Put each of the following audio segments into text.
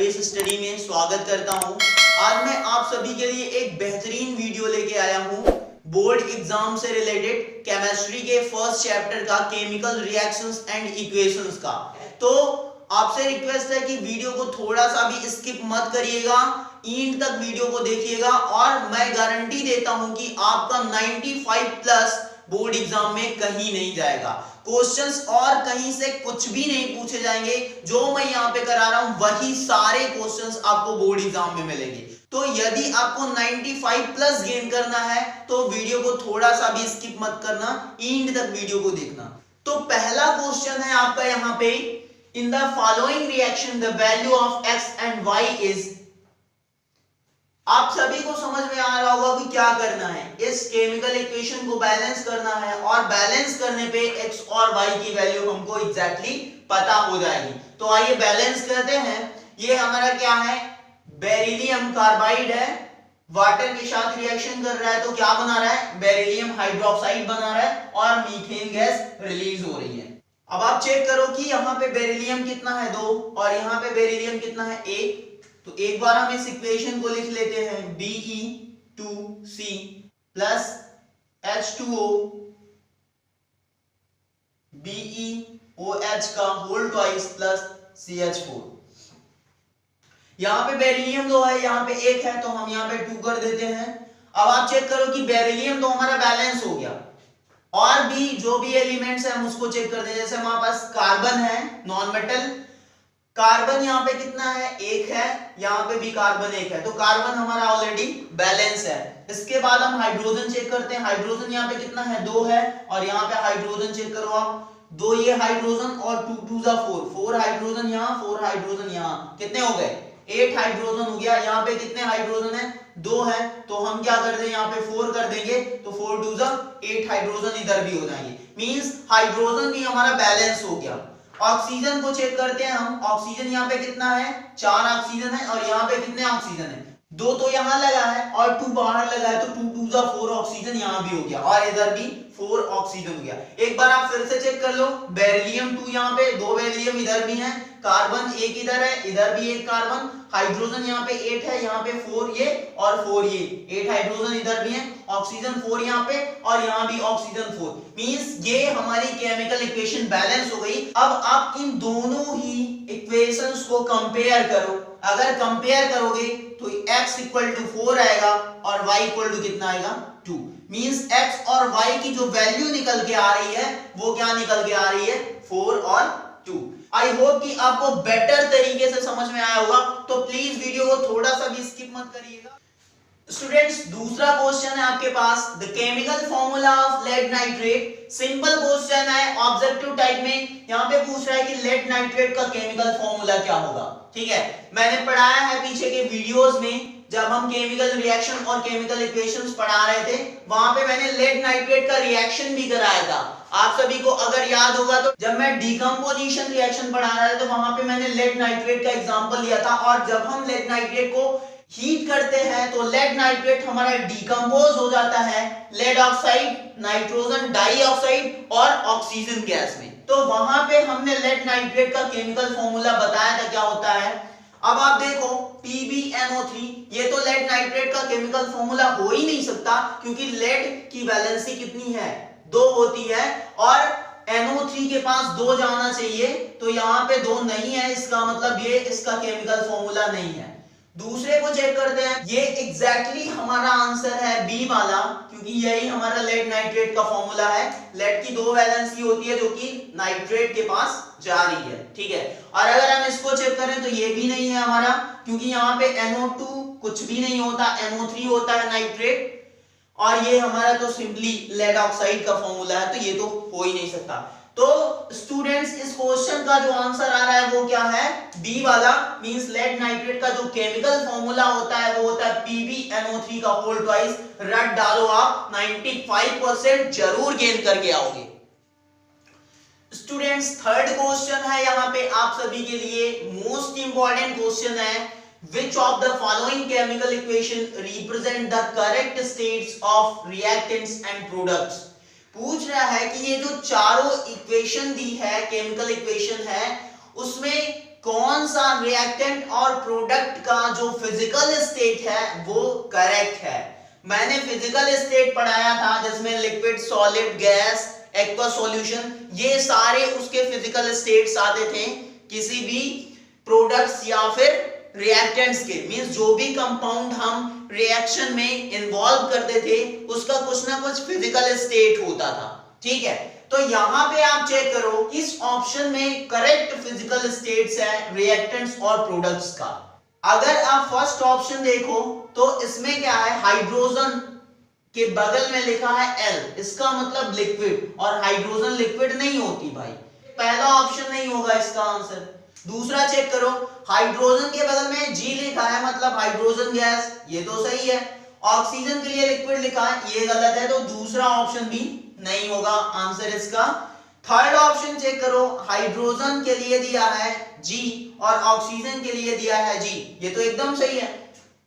Case study में स्वागत करता हूं। आज मैं आप सभी के लिए एक बेहतरीन वीडियो लेके आया हूं बोर्ड एग्जाम से रिलेटेड केमिस्ट्री के फर्स्ट चैप्टर का केमिकल रिएक्शंस एंड इक्वेशंस का। तो आपसे रिक्वेस्ट है कि वीडियो को थोड़ा सा भी स्किप मत करिएगा, एंड तक वीडियो को देखिएगा और मैं गारंटी देता हूं कि आपका 95 प्लस बोर्ड एग्जाम में कहीं नहीं जाएगा। क्वेश्चंस और कहीं से कुछ भी नहीं पूछे जाएंगे, जो मैं यहाँ पे करा रहा हूं वही सारे क्वेश्चंस आपको बोर्ड एग्जाम में मिलेंगे। तो यदि आपको 95 प्लस गेन करना है तो वीडियो को थोड़ा सा भी स्किप मत करना, एंड तक वीडियो को देखना। तो पहला क्वेश्चन है आपका यहाँ पे, in the following reaction the value of x and y is. आप सभी को समझ में आ रहा होगा कि क्या करना है, इस केमिकल इक्वेशन को बैलेंस करना है और बैलेंस करने पे x और y की वैल्यू हमको एग्जैक्टली पता हो जाएगी। तो आइए बैलेंस करते हैं। ये हमारा क्या है, बेरिलियम कार्बाइड है, वाटर के साथ रिएक्शन कर रहा है तो क्या बना रहा है, बेरिलियम हाइड्रोक्साइड बना रहा है और मीथेन गैस रिलीज हो रही है। अब आप चेक करो कि यहाँ पे बेरिलियम कितना है 2 और यहाँ पे बेरिलियम कितना है 1। तो एक बार हम इस इक्वेशन को लिख लेते हैं, Be2C प्लस H2O BeOH का होल ट्वाइस प्लस CH4। यहाँ पे बेरिलियम 2 है, यहाँ पे 1 है, तो हम यहाँ पे 2 कर देते हैं। अब आप चेक करो कि बेरिलियम तो हमारा बैलेंस हो गया, और भी जो भी एलिमेंट्स है हम उसको चेक करते हैं। जैसे हमारे पास कार्बन है, नॉन मेटल कार्बन यहाँ पे कितना है 1 है, यहाँ पे भी कार्बन 1 है, तो कार्बन हमारा ऑलरेडी बैलेंस है। इसके बाद हम हाइड्रोजन चेक करते हैं, हाइड्रोजन यहाँ पे कितना है 2 है, और यहाँ पे हाइड्रोजन चेक करो आप 2 ये हाइड्रोजन और 2 2 4 हाइड्रोजन यहाँ 4 हाइड्रोजन यहाँ, कितने हो गए 8 हाइड्रोजन हो गया। यहाँ पे कितने हाइड्रोजन है 2 है, तो हम क्या कर दें यहाँ पे 4 कर देंगे, तो 4 2 8 हाइड्रोजन इधर भी हो जाएंगे। मींस हाइड्रोजन भी हमारा बैलेंस हो गया। ऑक्सीजन को चेक करते हैं हम, ऑक्सीजन यहाँ पे कितना है 4 ऑक्सीजन है, और यहाँ पे कितने ऑक्सीजन है 2 तो यहाँ लगा है और 2 बाहर लगा है, तो 2 2 4 ऑक्सीजन यहाँ भी हो गया और इधर भी 4 ऑक्सीजन हो गया। एक बार आप फिर से चेक कर लो, बेरिलियम 2 यहाँ पे 2 बेरिलियम इधर भी है, कार्बन 1 इधर है, इधर भी 1 कार्बन, हाइड्रोजन यहाँ पे 8 है, यहाँ पे 4 ये और 4 ये, 8 हाइड्रोजन इधर भी है, ऑक्सीजन 4 यहाँ पे और यहाँ भी ऑक्सीजन 4। मींस ये हमारी केमिकल इक्वेशन बैलेंस हो गई। अब आप इन दोनों ही इक्वेशंस को कंपेयर करो। अगर कंपेयर करोगे तो x इक्वल टू 4 आएगा और y इक्वल टू कितना आएगा 2। मींस x और y की जो वैल्यू निकल के आ रही है वो क्या निकल के आ रही है 4 और 2। आई होप कि आपको बेटर तरीके से समझ में आया होगा, तो प्लीज वीडियो को थोड़ा सा भी स्किप मत करिएगा। स्टूडेंट्स, दूसरा क्वेश्चन है आपके पास, the chemical formula of lead nitrate. Simple question है, ऑब्जेक्टिव टाइप में। यहाँ पे पूछ रहा है कि लेड नाइट्रेट का केमिकल फॉर्मूला क्या होगा। ठीक है, मैंने पढ़ाया है पीछे के वीडियोस में, जब हम केमिकल रिएक्शन और केमिकल इक्वेशंस पढ़ा रहे थे, वहां पे मैंने लेड नाइट्रेट का रिएक्शन भी कराया था। आप सभी को अगर याद होगा तो जब मैं डिकम्पोजिशन रिएक्शन पढ़ा रहा था तो वहां पे मैंने लेड नाइट्रेट का एग्जांपल लिया था, और जब हम लेड नाइट्रेट को हीट करते हैं तो लेड नाइट्रेट हमारा डिकम्पोज हो जाता है लेड ऑक्साइड, नाइट्रोजन डाइऑक्साइड और ऑक्सीजन गैस में। तो वहां पे हमने लेड नाइट्रेट का केमिकल फॉर्मूला बताया था क्या होता है। अब आप देखो PbNO3, ये तो लेड नाइट्रेट का केमिकल फॉर्मूला हो ही नहीं सकता, क्योंकि लेड की वैलेंसी कितनी है 2 होती है और NO3 के पास 2 जाना चाहिए, तो यहाँ पे 2 नहीं है, इसका मतलब ये इसका केमिकल फॉर्मूला नहीं है। दूसरे को चेक करते हैं, ये एग्जैक्टली हमारा आंसर है बी वाला, क्योंकि यही हमारा लेड नाइट्रेट का फॉर्मूला है। लेड की 2 वैलेंसी होती है जो कि नाइट्रेट के पास जा रही है। ठीक है, और अगर हम इसको चेक करें तो ये भी नहीं है हमारा, क्योंकि यहाँ पे NO2 कुछ भी नहीं होता, NO3 होता है नाइट्रेट, और ये हमारा तो सिंपली लेड ऑक्साइड का फॉर्मूला है, तो ये तो हो ही नहीं सकता। तो स्टूडेंट्स, इस क्वेश्चन का जो आंसर आ रहा है वो क्या है, बी वाला। मींस लेड नाइट्रेट का जो केमिकल फॉर्मूला होता है वो होता है PbNO3 का होल ट्वाइस। रट डालो आप, 95% जरूर गेन करके आओगे। स्टूडेंट्स, थर्ड क्वेश्चन है यहाँ पे आप सभी के लिए, मोस्ट इंपॉर्टेंट क्वेश्चन है, which of the following chemical equation represent the correct states of reactants and products। पूछ रहा है कि ये जो चारों इक्वेशन दी है, केमिकल इक्वेशन है, उसमें कौन सा रिएक्टेंट और प्रोडक्ट का जो फिजिकल स्टेट है वो करेक्ट है। मैंने फिजिकल स्टेट पढ़ाया था जिसमें liquid, solid, gas, aqua solution, ये सारे उसके फिजिकल स्टेट्स आते थे किसी भी प्रोडक्ट्स या फिर रिएक्टेंट्स के। मींस जो भी कंपाउंड हम रिएक्शन में इन्वॉल्व करते थे उसका कुछ ना कुछ फिजिकल स्टेट होता था, ठीक है। तो यहां पे आप चेक करो इस ऑप्शन में करेक्ट फिजिकल स्टेट्स है रिएक्टेंट्स और प्रोडक्ट्स का। अगर आप फर्स्ट ऑप्शन देखो तो इसमें क्या है, हाइड्रोजन के बगल में लिखा है L, इसका मतलब लिक्विड, और हाइड्रोजन लिक्विड नहीं होती भाई, पहला ऑप्शन नहीं होगा इसका आंसर। दूसरा चेक करो, हाइड्रोजन के बगल में G लिखा है मतलब हाइड्रोजन गैस, ये तो सही है। ऑक्सीजन के लिए लिक्विड लिखा है, ये गलत है, तो दूसरा ऑप्शन भी नहीं होगा आंसर इसका। थर्ड ऑप्शन चेक करो, हाइड्रोजन के लिए दिया है G और ऑक्सीजन के लिए दिया है G, ये तो एकदम सही है।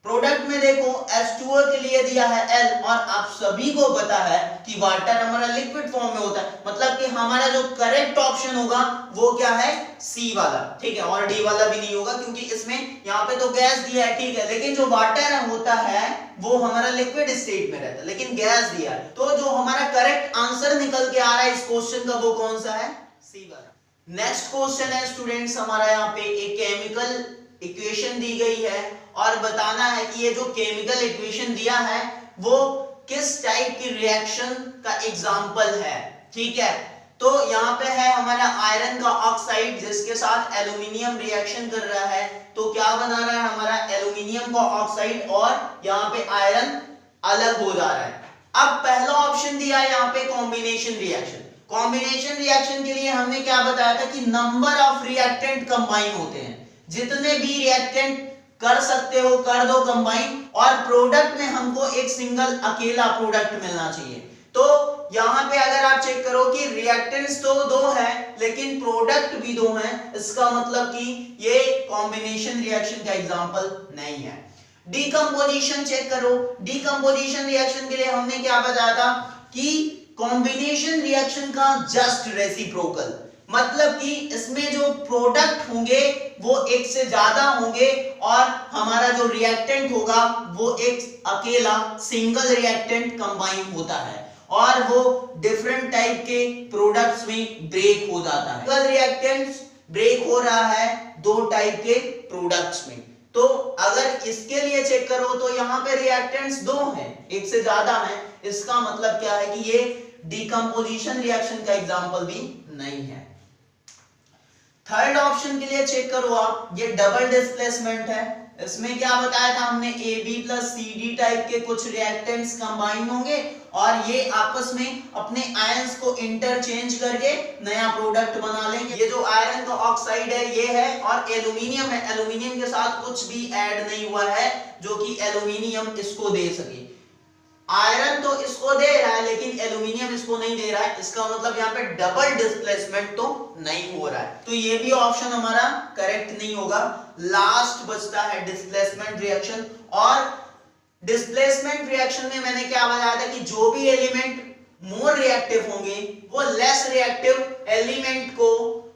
प्रोडक्ट में देखो H2O के लिए दिया है L, और आप सभी को पता है कि वाटर हमारा लिक्विड फॉर्म में होता है, मतलब कि हमारा जो करेक्ट ऑप्शन होगा वो क्या है, C वाला, ठीक है। और D वाला भी नहीं होगा क्योंकि इसमें यहाँ पे तो गैस दिया है, ठीक है, लेकिन जो वाटर होता है वो हमारा लिक्विड स्टेट में रहता है, लेकिन गैस दिया है। तो जो हमारा करेक्ट आंसर निकल के आ रहा है इस क्वेश्चन का वो कौन सा है, C वाला। नेक्स्ट क्वेश्चन है स्टूडेंट्स हमारा, यहाँ पे एक केमिकल इक्वेशन दी गई है और बताना है कि ये जो केमिकल इक्वेशन दिया है वो किस टाइप की रिएक्शन का एग्जांपल है, ठीक है। तो यहाँ पे है हमारा आयरन का ऑक्साइड जिसके साथ एल्यूमिनियम रिएक्शन कर रहा है, तो क्या बना रहा है हमारा एल्यूमिनियम का ऑक्साइड, और यहाँ पे आयरन अलग हो जा रहा है। अब पहला ऑप्शन दिया है यहाँ पे कॉम्बिनेशन रिएक्शन। कॉम्बिनेशन रिएक्शन के लिए हमने क्या बताया था कि नंबर ऑफ रिएक्टेंट कंबाइन होते हैं, जितने भी रिएक्टेंट कर सकते हो कर दो कंबाइन, और प्रोडक्ट में हमको एक सिंगल अकेला प्रोडक्ट मिलना चाहिए। तो यहां पे अगर आप चेक करो कि रिएक्टेंट्स तो दो है लेकिन प्रोडक्ट भी दो हैं, इसका मतलब कि ये कॉम्बिनेशन रिएक्शन का एग्जांपल नहीं है। डीकंपोजिशन चेक करो, डीकंपोजिशन रिएक्शन के लिए हमने क्या बताया था कि कॉम्बिनेशन रिएक्शन का जस्ट रेसिप्रोकल, मतलब कि इसमें जो प्रोडक्ट होंगे वो एक से ज्यादा होंगे और हमारा जो रिएक्टेंट होगा वो एक अकेला सिंगल रिएक्टेंट कंबाइन होता है और वो डिफरेंट टाइप के प्रोडक्ट्स में ब्रेक हो जाता है। सिंगल रिएक्टेंट्स ब्रेक हो रहा है दो टाइप के प्रोडक्ट्स में। तो अगर इसके लिए चेक करो तो यहाँ पे रिएक्टेंट्स दो हैं, एक से ज्यादा हैं, इसका मतलब क्या है कि ये डीकंपोजिशन रिएक्शन का एग्जांपल भी नहीं है। थर्ड ऑप्शन के लिए चेक करो आप, ये डबल डिस्प्लेसमेंट है। इसमें क्या बताया था हमने, AB प्लस CD टाइप के कुछ रिएक्टेंट्स कंबाइन होंगे और ये आपस में अपने आयंस को इंटरचेंज करके नया प्रोडक्ट बना लेंगे। ये जो आयरन का ऑक्साइड है ये है, और एल्यूमिनियम है, एल्यूमिनियम के साथ कुछ भी ऐड नहीं हुआ है जो कि एल्यूमिनियम इसको दे सके। आयरन तो इसको दे रहा है लेकिन एल्यूमिनियम इसको नहीं दे रहा है, इसका मतलब यहाँ पे डबल डिस्प्लेसमेंट तो नहीं हो रहा है, तो ये भी ऑप्शन हमारा करेक्ट नहीं होगा। लास्ट बचता है डिस्प्लेसमेंट रिएक्शन, और डिस्प्लेसमेंट रिएक्शन में मैंने क्या बताया था कि जो भी एलिमेंट मोर रिएक्टिव होंगे वो लेस रिएक्टिव एलिमेंट को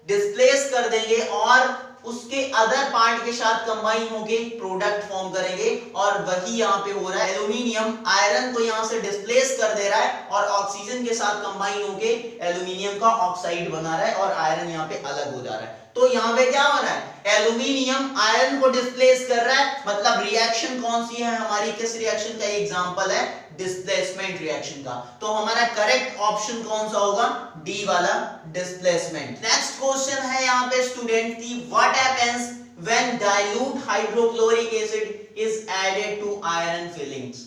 डिस्प्लेस कर देंगे और उसके अदर पार्ट के साथ कंबाइन होके प्रोडक्ट फॉर्म करेंगे, और वही यहाँ पे हो रहा है। एल्यूमिनियम आयरन को यहाँ से डिस्प्लेस कर दे रहा है और ऑक्सीजन के साथ कंबाइन होके एल्यूमिनियम का ऑक्साइड बना रहा है और आयरन यहाँ पे अलग हो जा रहा है। तो यहाँ पे क्या हो रहा है, एल्यूमिनियम आयरन को डिस्प्लेस कर रहा है, मतलब रिएक्शन कौन सी है हमारी, किस रिएक्शन का एग्जांपल है, डिस्प्लेसमेंट रिएक्शन का। तो हमारा करेक्ट ऑप्शन कौन सा होगा, डी वाला डिस्प्लेसमेंट। नेक्स्ट क्वेश्चन है यहाँ पे स्टूडेंट की, what happens when dilute hydrochloric acid is added to iron filings.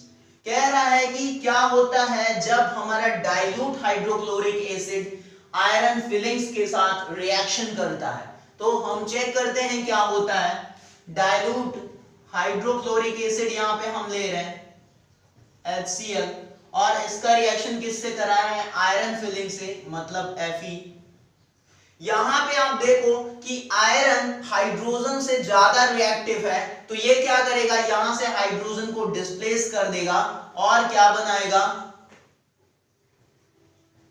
कह रहा है कि क्या होता है जब हमारा dilute hydrochloric acid iron filings के साथ रिएक्शन करता है। तो हम चेक करते हैं क्या होता है। डाइल्यूट हाइड्रोक्लोरिक एसिड यहाँ पे हम ले रहे हैं HCl, और इसका रिएक्शन किससे करा है, आयरन फिलिंग से, मतलब Fe। यहां पे आप देखो कि आयरन हाइड्रोजन से ज्यादा रिएक्टिव है, तो ये क्या करेगा, यहां से हाइड्रोजन को डिस्प्लेस कर देगा और क्या बनाएगा,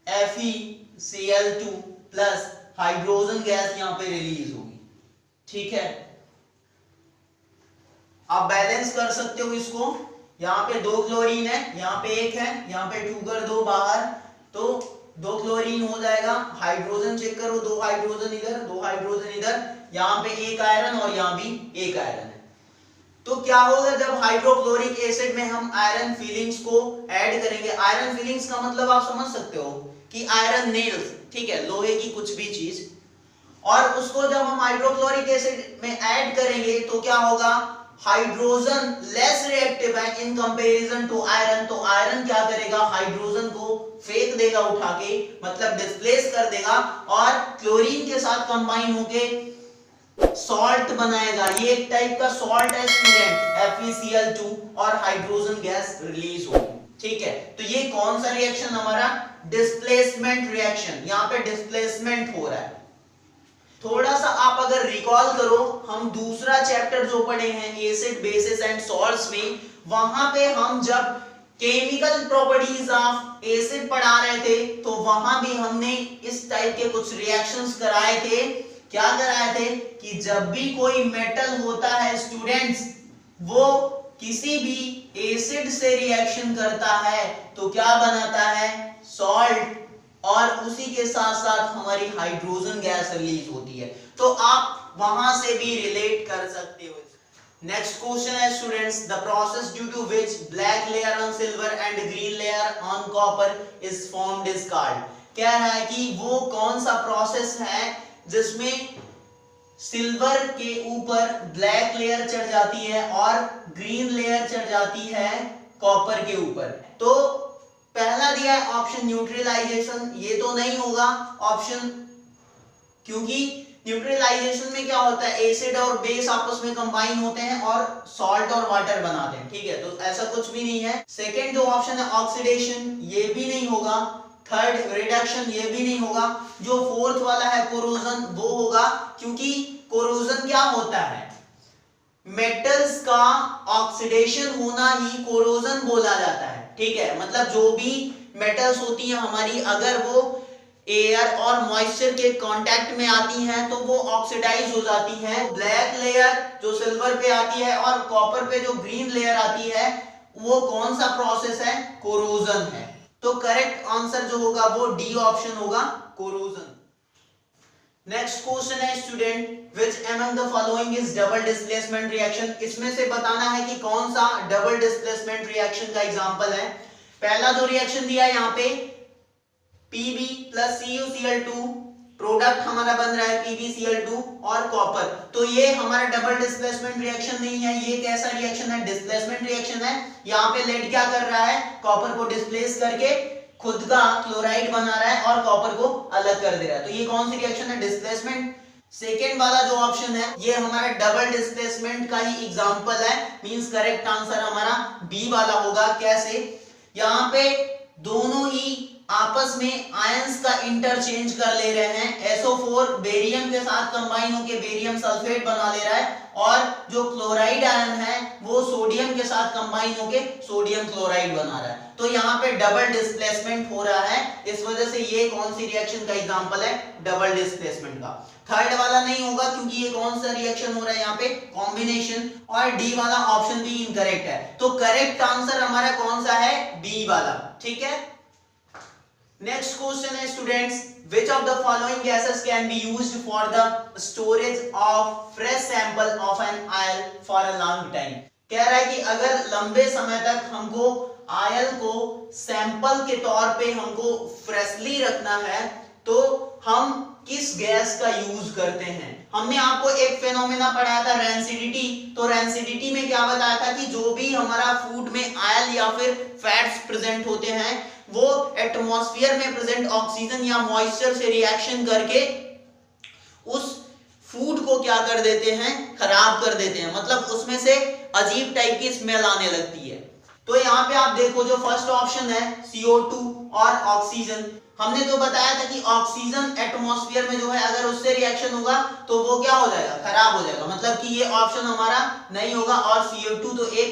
FeCl2 प्लस हाइड्रोजन गैस यहां पे रिलीज होगी, ठीक है, आप बैलेंस कर सकते हो इसको। यहाँ पे 2 क्लोरीन है, यहाँ पे 1 है, यहाँ पे 2 कर दो बाहर, तो 2 क्लोरीन हो जाएगा। हाइड्रोजन चेक करो, 2 हाइड्रोजन इधर, 2 हाइड्रोजन इधर, यहाँ पे 1 आयरन और यहाँ भी 1 आयरन है। तो क्या होगा जब हाइड्रोक्लोरिक एसिड में हम आयरन फीलिंग्स को ऐड करेंगे। आयरन फीलिंग्स का मतलब आप समझ सकते हो कि आयरन नेल्स, ठीक है, लोहे की कुछ भी चीज, और उसको जब हम हाइड्रोक्लोरिक एसिड में ऐड करेंगे तो क्या होगा, हाइड्रोजन लेस रिएक्टिव है इन कंपैरिजन टू आयरन। तो आयरन क्या करेगा, हाइड्रोजन को फेंक देगा उठा के, मतलब डिस्प्लेस कर देगा, और क्लोरीन के साथ कंबाइन होके सॉल्ट बनाएगा। ये एक टाइप का सॉल्ट है स्टूडेंट, FeCl2, और हाइड्रोजन गैस रिलीज होगी। ठीक है, तो ये कौन सा रिएक्शन हमारा, डिस्प्लेसमेंट रिएक्शन। यहाँ पे डिस्प्लेसमेंट हो रहा है। थोड़ा सा आप अगर रिकॉल करो, हम दूसरा चैप्टर जो पढ़े हैं एसिड बेसिस एंड सॉल्ट्स में, वहां पे हम जब केमिकल प्रॉपर्टीज ऑफ एसिड पढ़ा रहे थे तो वहां भी हमने इस टाइप के कुछ रिएक्शंस कराए थे। क्या कराए थे कि जब भी कोई मेटल होता है स्टूडेंट्स, वो किसी भी एसिड से रिएक्शन करता है तो क्या बनाता है, सॉल्ट, और उसी के साथ साथ हमारी हाइड्रोजन गैस रिलीज होती है। तो आप वहां से भी रिलेट कर सकते हो। नेक्स्ट क्वेश्चन है students, the process due to which black layer on silver and green layer on copper is formed is called. कह रहा है कि वो कौन सा प्रोसेस है जिसमें सिल्वर के ऊपर ब्लैक लेयर चढ़ जाती है और ग्रीन लेयर चढ़ जाती है कॉपर के ऊपर। तो पहला दिया है ऑप्शन न्यूट्रलाइजेशन, ये तो नहीं होगा ऑप्शन, क्योंकि न्यूट्रलाइजेशन में क्या होता है, एसिड और बेस आपस में कंबाइन होते हैं और सॉल्ट और वाटर बनाते हैं। ठीक है, तो ऐसा कुछ भी नहीं है। सेकंड जो ऑप्शन है ऑक्सीडेशन, ये भी नहीं होगा। थर्ड रिडक्शन, ये भी नहीं होगा। जो फोर्थ वाला है कोरोजन, वो होगा, क्योंकि कोरोजन क्या होता है, मेटल्स का ऑक्सीडेशन होना ही कोरोजन बोला जाता है। ठीक है, मतलब जो भी मेटल्स होती हैं हमारी, अगर वो एयर और मॉइस्चर के कांटेक्ट में आती हैं तो वो ऑक्सीडाइज हो जाती हैं। ब्लैक लेयर जो सिल्वर पे आती है और कॉपर पे जो ग्रीन लेयर आती है, वो कौन सा प्रोसेस है, कोरोजन है। तो करेक्ट आंसर जो होगा वो डी ऑप्शन होगा, कोरोजन। नेक्स्ट क्वेश्चन है student, which among the following is double displacement reaction। इसमें से बताना है कि कौन सा डबल डिस्प्लेसमेंट रिएक्शन का एग्जांपल है। पहला जो रिएक्शन दिया है यहाँ पे Pb plus CuCl2, प्रोडक्ट हमारा बन रहा है PbCl2 और कॉपर, तो ये हमारा डबल डिस्प्लेसमेंट रिएक्शन नहीं है। ये कैसा रिएक्शन है, डिस्प्लेसमेंट रिएक्शन है। यहाँ पे लेड क्या कर रहा है, कॉपर को डिस्प्लेस करके खुद का क्लोराइड बना रहा है और कॉपर को अलग कर दे रहा है। तो ये कौन सी रिएक्शन है, डिस्प्लेसमेंट। सेकेंड वाला जो ऑप्शन है ये हमारा डबल डिस्प्लेसमेंट का ही एग्जांपल है, मींस करेक्ट आंसर हमारा बी वाला होगा। कैसे, यहाँ पे दोनों ही आपस में आयंस का इंटरचेंज कर ले रहे हैं। SO4 बेरियम के साथ कंबाइन होकर बेरियम सल्फेट बना ले रहा है, और जो क्लोराइड आयन है वो सोडियम के साथ कंबाइन होकर सोडियम क्लोराइड बना रहा है। तो यहाँ पे डबल डिस्प्लेसमेंट हो रहा है, इस वजह से ये कौन सी रिएक्शन का एग्जांपल है, डबल डिस्प्लेसमेंट का। थर्ड वाला नहीं होगा, क्योंकि ये कौन सा रिएक्शन हो रहा है यहाँ पे, कॉम्बिनेशन, और डी वाला ऑप्शन भी इनकरेक्ट है। तो करेक्ट आंसर हमारा कौन सा है, बी वाला। ठीक है, नेक्स्ट क्वेश्चन है students, which of the following gases can be used for the storage of fresh sample of an oil for a long time। कह रहा है कि अगर लंबे समय तक हमको ऑयल को सैंपल के तौर पे हमको फ्रेशली रखना है तो हम किस गैस का यूज करते हैं। हमने आपको एक फेनोमेना पढ़ाया था रेंसिडिटी, तो रेंसिडिटी में क्या बताया था कि जो भी हमारा फूड में ऑयल या फिर फैट्स प्रेजेंट होते हैं वो एटमॉस्फेयर में प्रेजेंट ऑक्सीजन या मॉइस्चर से रिएक्शन करके उस फूड को क्या कर देते हैं, खराब कर देते हैं, मतलब उसमें से अजीब टाइप की स्मेल आने लगती है। तो यहाँ पे आप देखो जो फर्स्ट ऑप्शन है CO2 और ऑक्सीजन, हमने तो बताया था कि ऑक्सीजन एटमॉस्फेयर में जो है अगर उससे रिएक्शन होगा तो वो क्या हो जाएगा, खराब हो जाएगा, मतलब कि ये ऑप्शन हमारा नहीं होगा। और CO2 तो एक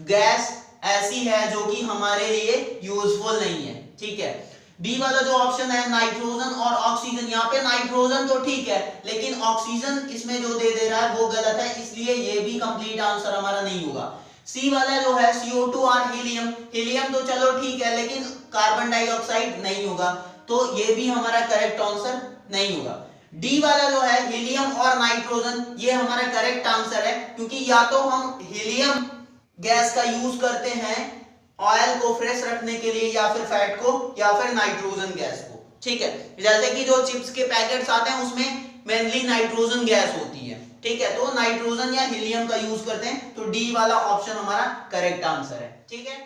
गैस ऐसी है जो कि हमारे लिए यूजफुल नहीं है। ठीक है, बी वाला जो ऑप्शन है नाइट्रोजन और ऑक्सीजन, यहाँ पे नाइट्रोजन तो ठीक है लेकिन ऑक्सीजन इसमें जो दे रहा है वो गलत है, इसलिए ये भी कंप्लीट आंसर हमारा नहीं होगा। सी वाला जो है CO2 और हीलियम, हीलियम तो चलो ठीक है लेकिन कार्बन डाइऑक्साइड नहीं होगा, तो ये भी हमारा करेक्ट आंसर नहीं होगा। डी वाला जो है हीलियम और नाइट्रोजन, ये हमारा करेक्ट आंसर है, क्योंकि या तो हम हीलियम गैस का यूज करते हैं ऑयल को फ्रेश रखने के लिए या फिर फैट को या फिर नाइट्रोजन गैस को, ठीक है। जैसे कि जो चिप्स के पैकेट्स आते हैं उसमें मेनली नाइट्रोजन गैस होती है, ठीक है, तो नाइट्रोजन या हीलियम का यूज करते हैं, तो डी वाला ऑप्शन हमारा करेक्ट आंसर है, ठीक है।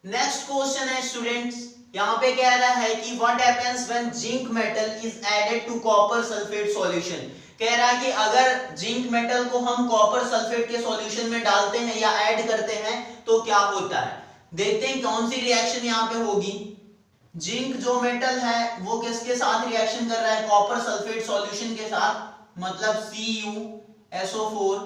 नेक्स्ट क्वेश्चन है स्टूडेंट्स, यहाँ पे कह रहा है कि what happens when zinc metal is added to copper sulphate solution. कह रहा है कि अगर जिंक मेटल को हम कॉपर सल्फेट के सॉल्यूशन में डालते हैं या ऐड करते हैं तो क्या होता है। देखते हैं कौन सी रिएक्शन यहाँ पे होगी। जिंक जो मेटल है वो किसके साथ रिएक्शन कर रहा है, कॉपर सल्फेट सॉल्यूशन के साथ, मतलब CuSO4।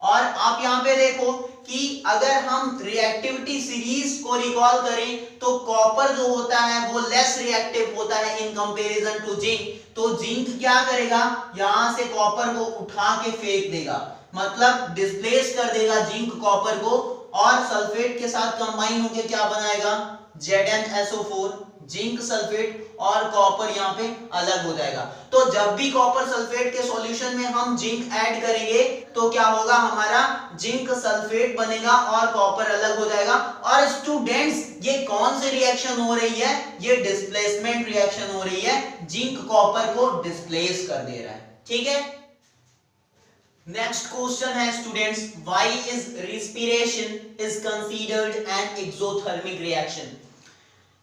और आप यहाँ पे देखो कि अगर हम रिएक्टिविटी सीरीज को रिकॉल करें तो कॉपर जो होता है वो लेस रिएक्टिव होता है इन कंपैरिजन टू जिंक, तो जिंक क्या करेगा, यहां से कॉपर को उठा के फेंक देगा, मतलब डिस्प्लेस कर देगा जिंक कॉपर को, और सल्फेट के साथ कंबाइन होकर क्या बनाएगा, ZnSO4, जिंक सल्फेट, और कॉपर यहाँ पे अलग हो जाएगा। तो जब भी कॉपर सल्फेट के सॉल्यूशन में हम जिंक ऐड करेंगे तो क्या होगा, हमारा जिंक सल्फेट बनेगा और कॉपर अलग हो जाएगा। और स्टूडेंट्स ये कौन सी रिएक्शन हो रही है, ये डिस्प्लेसमेंट रिएक्शन हो रही है, जिंक कॉपर को डिस्प्लेस कर दे रहा है, ठीक है। नेक्स्ट क्वेश्चन है students, why is respiration is considered an exothermic reaction.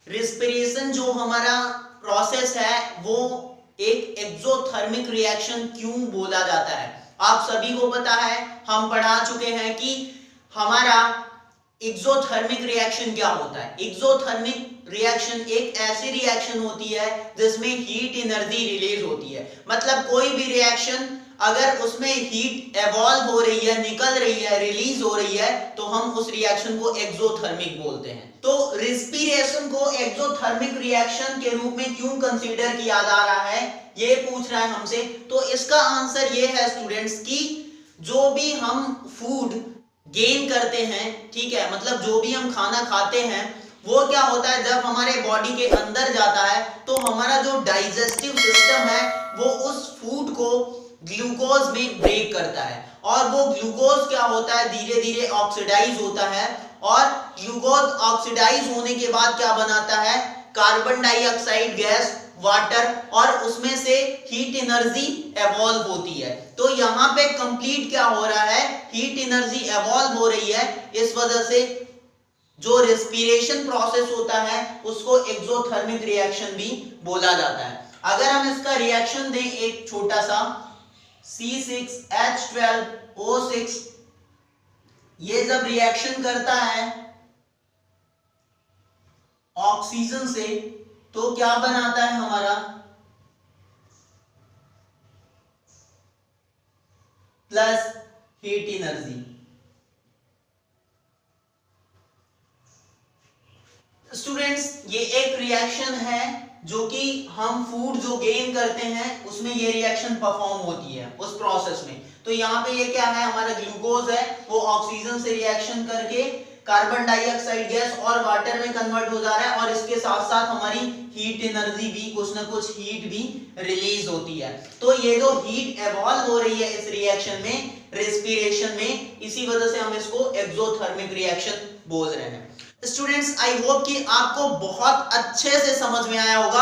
Respiration जो हमारा प्रोसेस है वो एक एक्सोथर्मिक रिएक्शन क्यों बोला जाता है। आप सभी को पता है, हम पढ़ा चुके हैं कि हमारा एक्सोथर्मिक रिएक्शन क्या होता है। एक्सोथर्मिक रिएक्शन एक ऐसी रिएक्शन होती है जिसमें हीट एनर्जी रिलीज होती है, मतलब कोई भी रिएक्शन अगर उसमें हीट एवॉल्व हो रही है, निकल रही है, रिलीज हो रही है, तो हम उस रिएक्शन को एक्सोथर्मिक बोलते हैं। तो रिस्पिरेशन को एक्सोथर्मिक रिएक्शन के रूप में क्यों कंसीडर किया जा रहा है, ये पूछ रहा है हमसे। तो इसका आंसर ये है स्टूडेंट्स कि जो भी हम फूड गेन करते हैं, ठीक है, मतलब जो भी हम खाना खाते हैं वो क्या होता है, जब हमारे बॉडी के अंदर जाता है तो हमारा जो डाइजेस्टिव सिस्टम है वो उस फूड को ग्लूकोज में ब्रेक करता है, और वो ग्लूकोज क्या होता है, धीरे धीरे ऑक्सीडाइज होता है, और ग्लूकोज ऑक्सीडाइज होने के बाद क्या बनाता है, कार्बन डाइऑक्साइड गैस, वाटर, और उसमें से हीट एनर्जी एवॉल्व होती है। तो यहाँ पे कंप्लीट क्या हो रहा है, हीट एनर्जी एवॉल्व हो रही है, इस वजह से जो रेस्पिरेशन प्रोसेस होता है उसको एक्सोथर्मिक रिएक्शन भी बोला जाता है। अगर हम इसका रिएक्शन दें एक छोटा सा, C6H12O6, ये जब रिएक्शन करता है ऑक्सीजन से तो क्या बनाता है हमारा, प्लस हीट एनर्जी। स्टूडेंट्स ये एक रिएक्शन है जो कि हम फूड जो गेन करते हैं उसमें ये रिएक्शन परफॉर्म होती है उस प्रोसेस में। तो यहाँ पे ये क्या है, हमारा ग्लूकोज है वो ऑक्सीजन से रिएक्शन करके कार्बन डाइऑक्साइड गैस और वाटर में कन्वर्ट हो जा रहा है, और इसके साथ साथ हमारी हीट एनर्जी भी, कुछ ना कुछ हीट भी रिलीज होती है। तो ये जो हीट एवॉल्व हो रही है इस रिएक्शन में, रेस्पिरेशन में, इसी वजह से हम इसको एक्सोथर्मिक रिएक्शन बोल रहे हैं। स्टूडेंट्स आई होप कि आपको बहुत अच्छे से समझ में आया होगा।